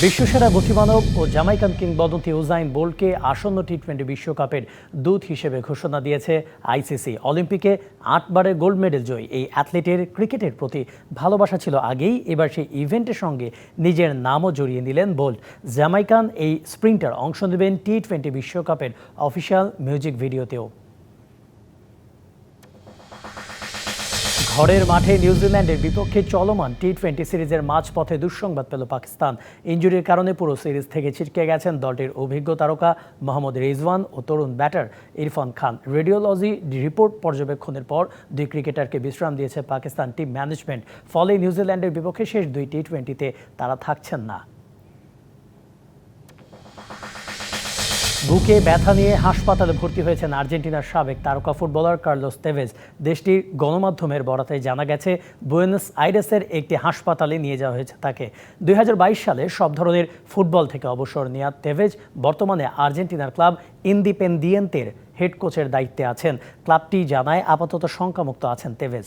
বিশ্বসেরা গতিমানব ও Jamaican কিংবদন্তি উজাইন বোল্টকে আসন্ন টি-20 বিশ্বকাপের দূত হিসেবে ঘোষণা দিয়েছে আইসিসি। অলিম্পিকে 8বারের গোল্ড মেডেল জয়ী এই অ্যাথলেটের ক্রিকেটের প্রতি ভালোবাসা ছিল আগেই, এবার সেই ইভেন্টের সঙ্গে নিজের নামও জড়িয়ে নিলেন বোল্ট। জামাইকান এই স্প্রিন্টার অংশ নেবেন টি-20 বিশ্বকাপের অফিসিয়াল মিউজিক ভিডিওতেও। ঘরের মাঠে নিউজিল্যান্ডের বিপক্ষে চলমান টি-20 সিরিজের মাঝপথে দুঃসংবাদ পেল পাকিস্তান। ইনজুরির কারণে পুরো সিরিজ থেকে ছিটকে গেছেন দলটির অভিজ্ঞ তারকা মোহাম্মদ রিজওয়ান ও তরুণ ব্যাটার ইরফান খান। রেডিওলজি রিপোর্ট পর্যবেক্ষণের পর দুই ক্রিকেটারকে বিশ্রাম দিয়েছে পাকিস্তান টিম ম্যানেজমেন্ট। ফলে নিউজিল্যান্ডের বিপক্ষে শেষ দুই টি-20তে তারা থাকছেন না। বুকে ব্যথা নিয়ে হাসপাতালে ভর্তি হয়েছেন আর্জেন্টিনার সাবেক তারকা ফুটবলার কার্লোস তেভেজ। দেশটির গণমাধ্যমের বরাতে জানা গেছে, বুয়েনোস আইরেসের একটি হাসপাতালে নিয়ে যাওয়া হয়েছে তাকে। 2022 সালে সব ধরনের ফুটবল থেকে অবসর নেওয়া তেভেজ বর্তমানে আর্জেন্টিনার ক্লাব ইন্দিপেন্দিয়েন্তের হেড কোচের দায়িত্বে আছেন। ক্লাবটি জানায় আপাতত শঙ্কামুক্ত আছেন তেভেজ।